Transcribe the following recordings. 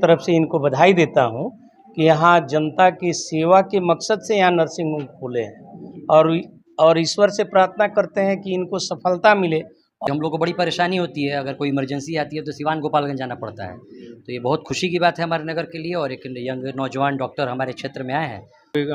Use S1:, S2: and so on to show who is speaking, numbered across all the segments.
S1: तरफ से इनको बधाई देता हूँ कि यहाँ जनता की सेवा के मकसद से यहाँ नर्सिंग होम खोले हैं और ईश्वर से प्रार्थना करते हैं कि इनको सफलता मिले।
S2: हम लोग को बड़ी परेशानी होती है, अगर कोई इमरजेंसी आती है तो सिवान गोपालगंज जाना पड़ता है। तो ये बहुत खुशी की बात है हमारे नगर के लिए, और एक यंग नौजवान डॉक्टर हमारे क्षेत्र में आए हैं।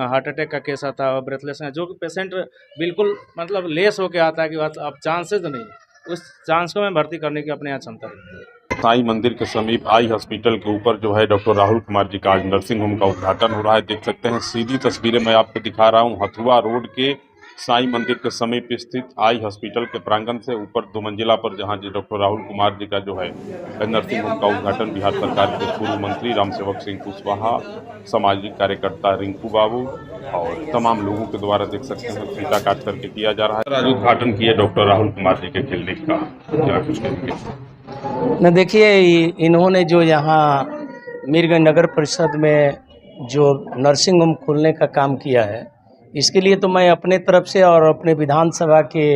S3: हार्ट अटैक का केस आता है और ब्रेथलेसनेस, जो कि पेशेंट बिल्कुल मतलब लेस होकर आता है कि अब चांसेस नहीं, उस चांस को मैं भर्ती करने की अपने यहाँ क्षमता रखती है।
S4: साई मंदिर के समीप आई हॉस्पिटल के ऊपर जो है डॉक्टर राहुल कुमार जी का आज नर्सिंग होम का उद्घाटन हो रहा है। देख सकते हैं सीधी तस्वीरें मैं आपको दिखा रहा हूं। हथुआ रोड के साई मंदिर के समीप स्थित आई हॉस्पिटल के प्रांगण से ऊपर 2 मंजिला पर जहां जी डॉक्टर राहुल कुमार जी का जो है नर्सिंग होम का उद्घाटन बिहार सरकार के पूर्व मंत्री रामसेवक सिंह कुशवाहा, सामाजिक कार्यकर्ता रिंकू बाबू और तमाम लोगों के द्वारा देख सकते हैं फीता काट करके किया जा रहा है। आज उद्घाटन किया डॉक्टर राहुल कुमार जी के क्लिनिक का, क्या कुछ कहेंगे?
S1: न देखिए, इन्होंने जो यहाँ मीरगंज नगर परिषद में जो नर्सिंग होम खोलने का काम किया है, इसके लिए तो मैं अपने तरफ से और अपने विधानसभा के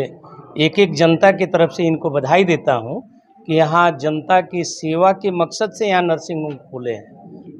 S1: एक एक जनता की तरफ से इनको बधाई देता हूँ कि यहाँ जनता की सेवा के मकसद से यहाँ नर्सिंग होम खोले हैं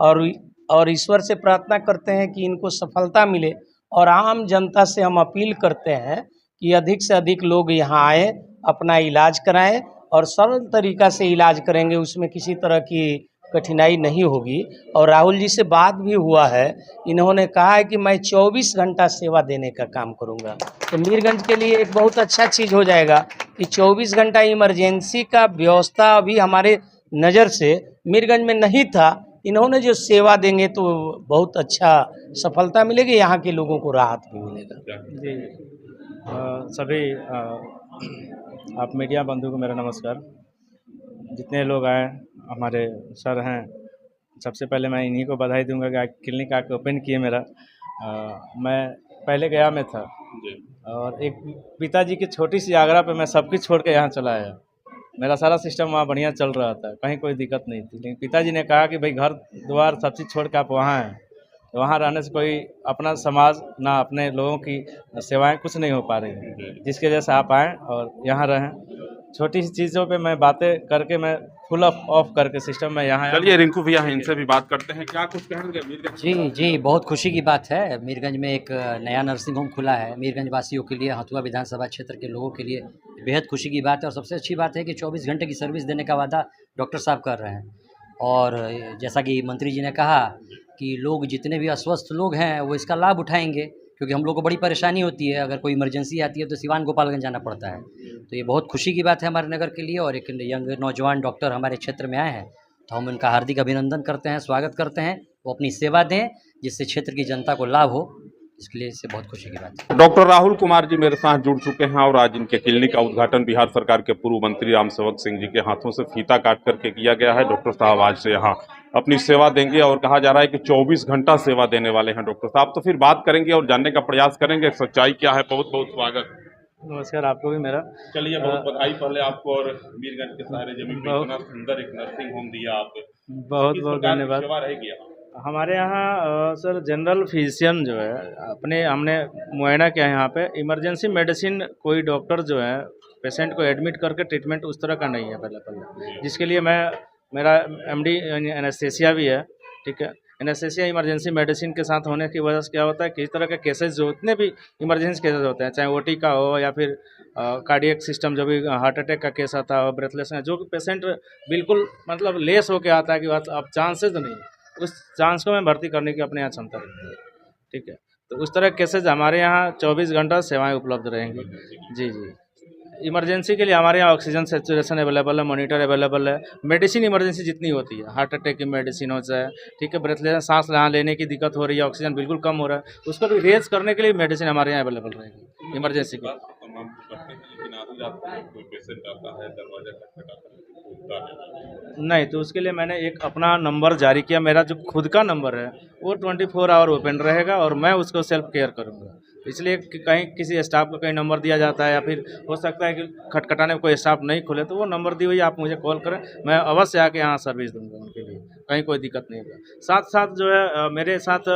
S1: और ईश्वर से प्रार्थना करते हैं कि इनको सफलता मिले। और आम जनता से हम अपील करते हैं कि अधिक से अधिक लोग यहाँ आए, अपना इलाज कराएं और सरल तरीका से इलाज करेंगे, उसमें किसी तरह की कठिनाई नहीं होगी। और राहुल जी से बात भी हुआ है, इन्होंने कहा है कि मैं 24 घंटा सेवा देने का काम करूंगा। तो मीरगंज के लिए एक बहुत अच्छा चीज़ हो जाएगा कि 24 घंटा इमरजेंसी का व्यवस्था अभी हमारे नज़र से मीरगंज में नहीं था। इन्होंने जो सेवा देंगे तो बहुत अच्छा सफलता मिलेगी, यहाँ के लोगों को राहत भी मिलेगा।
S3: जी, सभी आप मीडिया बंधु को मेरा नमस्कार। जितने लोग आए, हमारे सर हैं, सबसे पहले मैं इन्हीं को बधाई दूंगा कि क्लिनिक आके ओपन किए मेरा। मैं पहले गया में था और एक पिताजी की छोटी सी आगरा पे मैं सब कुछ छोड़ के यहाँ चला आया। मेरा सारा सिस्टम वहाँ बढ़िया चल रहा था, कहीं कोई दिक्कत नहीं थी, लेकिन पिताजी ने कहा कि भाई घर द्वार सब चीज़ छोड़ के आप वहाँ हैं, तो वहाँ रहने से कोई अपना समाज ना अपने लोगों की सेवाएं कुछ नहीं हो पा रही हैं, जिसकी वजह से आप आएँ और यहाँ रहें। छोटी सी चीज़ों पे मैं बातें करके मैं फुल ऑफ करके सिस्टम में यहाँ।
S4: चलिए रिंकू भैया हैं, इनसे भी बात करते हैं, क्या कुछ कहेंगे मीरगंज?
S2: जी, बहुत खुशी की बात है। मीरगंज में एक नया नर्सिंग होम खुला है। मीरगंज वासियों के लिए, हथुआ विधानसभा क्षेत्र के लोगों के लिए बेहद खुशी की बात है। और सबसे अच्छी बात है कि 24 घंटे की सर्विस देने का वादा डॉक्टर साहब कर रहे हैं। और जैसा कि मंत्री जी ने कहा कि लोग जितने भी अस्वस्थ लोग हैं वो इसका लाभ उठाएंगे, क्योंकि हम लोग को बड़ी परेशानी होती है, अगर कोई इमरजेंसी आती है तो सिवान गोपालगंज जाना पड़ता है। तो ये बहुत खुशी की बात है हमारे नगर के लिए, और एक यंग नौजवान डॉक्टर हमारे क्षेत्र में आए हैं, तो हम उनका हार्दिक अभिनंदन करते हैं, स्वागत करते हैं। वो अपनी सेवा दें जिससे क्षेत्र की जनता को लाभ हो, इसके लिए इससे बहुत खुशी की बात है।
S4: डॉक्टर राहुल कुमार जी मेरे साथ जुड़ चुके हैं और आज इनके क्लिनिक का उद्घाटन बिहार सरकार के पूर्व मंत्री रामसेवक सिंह जी के हाथों से फीता काट करके किया गया है। डॉक्टर साहब आज से यहाँ अपनी सेवा देंगे और कहा जा रहा है कि 24 घंटा सेवा देने वाले हैं डॉक्टर साहब। तो फिर बात करेंगे और जानने का प्रयास करेंगे सच्चाई क्या है। बहुत बहुत स्वागत।
S3: नमस्कार, आपको भी मेरा।
S4: चलिए, बहुत बधाई पहले आपको, और मीरगंज के सारे जमीन पे इतना सुंदर एक नर्सिंग होम दिया आप,
S3: बहुत बहुत धन्यवाद।
S4: सेवा रहेगी
S3: हमारे यहाँ सर जनरल फिजिशियन जो है हमने मुआयना किया है। यहाँ पे इमरजेंसी मेडिसिन कोई डॉक्टर जो है पेशेंट को एडमिट करके ट्रीटमेंट उस तरह का नहीं है पहले, जिसके लिए मेरा एमडी एनेस्थेसिया भी है, ठीक है। एनेस्थेसिया इमरजेंसी मेडिसिन के साथ होने की वजह से क्या होता है कि इस तरह के केसेस जो इतने भी इमरजेंसी केसेस होते हैं, चाहे ओटी का हो या फिर कार्डियक सिस्टम, जो भी हार्ट अटैक का केस आता है, ब्रेथलेसनेस, जो कि पेशेंट बिल्कुल मतलब लेस होकर आता है कि अब चांसेस नहीं, उस चांस को मैं भर्ती करने की अपने यहाँ क्षमता रखती है, ठीक है। तो उस तरह केसेज हमारे यहाँ 24 घंटा सेवाएं उपलब्ध रहेंगी। जी, इमरजेंसी के लिए हमारे यहाँ ऑक्सीजन सेचुरेशन अवेलेबल है, मॉनिटर अवेलेबल है, मेडिसिन इमरजेंसी जितनी होती है, हार्ट अटैक की मेडिसिन हो जाए, ठीक है, ब्रेथलेस, सांस लेने की दिक्कत हो रही है, ऑक्सीजन बिल्कुल कम हो रहा है, उसको भी रेज करने के लिए मेडिसिन हमारे यहाँ अवेलेबल रहेगी इमरजेंसी की। नहीं, तो उसके लिए मैंने एक अपना नंबर जारी किया। मेरा जो खुद का नंबर है वो 24 आवर ओपन रहेगा और मैं उसको सेल्फ केयर करूँगा। इसलिए कहीं किसी स्टाफ को कहीं नंबर दिया जाता है या फिर हो सकता है कि खटखटाने में कोई स्टाफ नहीं खुले, तो वो नंबर दी हुई आप मुझे कॉल करें, मैं अवश्य आके यहाँ सर्विस दूंगा उनके लिए, कहीं कोई दिक्कत नहीं होगा। साथ साथ जो है मेरे साथ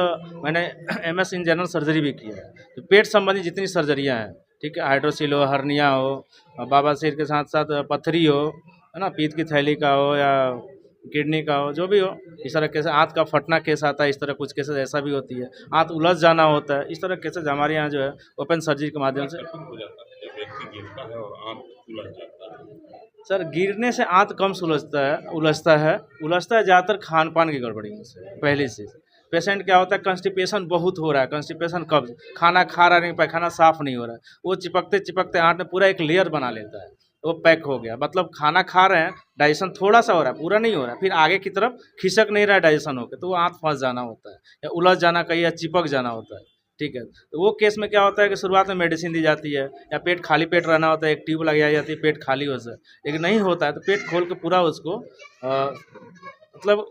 S3: मैंने MS इन जनरल सर्जरी भी किया है, तो पेट संबंधी जितनी सर्जरियाँ हैं, ठीक है, हाइड्रोसील हो, हर्निया हो, बाबा सिर के साथ साथ पथरी हो, है ना, पीत की थैली का हो, या किडनी का हो, जो भी हो, इस तरह केस, आंत का फटना केस आता है, इस तरह कुछ केसेस ऐसा भी होती है, आंत उलझ जाना होता है, इस तरह केसेस हमारे यहाँ जो है ओपन सर्जरी के माध्यम से।
S4: हो जाता है जब व्यक्ति गिरता है और आंत उलझ जाता है।
S3: सर गिरने से आंत कम उलझता है ज़्यादातर खान पान की गड़बड़ियों से। पहली चीज़, पेशेंट क्या होता है, कंस्टिपेशन बहुत हो रहा है, कंस्टिपेशन कब्ज, खाना खा रहा नहीं, पैखाना साफ नहीं हो रहा है, वो चिपकते चिपकते आंत में पूरा एक लेयर बना लेता है, वो पैक हो गया, मतलब खाना खा रहे हैं, डाइजेशन थोड़ा सा हो रहा है, पूरा नहीं हो रहा है, फिर आगे की तरफ खिसक नहीं रहा है डाइजेशन होकर, तो वो आंत फंस जाना होता है या उलझ जाना कहीं या चिपक जाना होता है। ठीक है, तो वो केस में क्या होता है कि शुरुआत में मेडिसिन दी जाती है या पेट खाली पेट रहना होता है, एक ट्यूब लगाई जाती है पेट खाली हो जाए, लेकिन नहीं होता है तो पेट खोल के पूरा उसको मतलब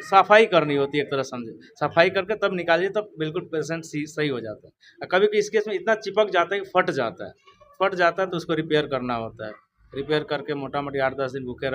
S3: सफाई करनी होती है, एक तरह समझे, सफाई करके तब निकालिए, तब बिल्कुल पेशेंट सही हो जाता है। कभी भी इस केस में इतना चिपक जाता है कि फट जाता है तो उसको रिपेयर करना होता है, रिपेयर करके मोटा मोटी 8-10 दिन भूखे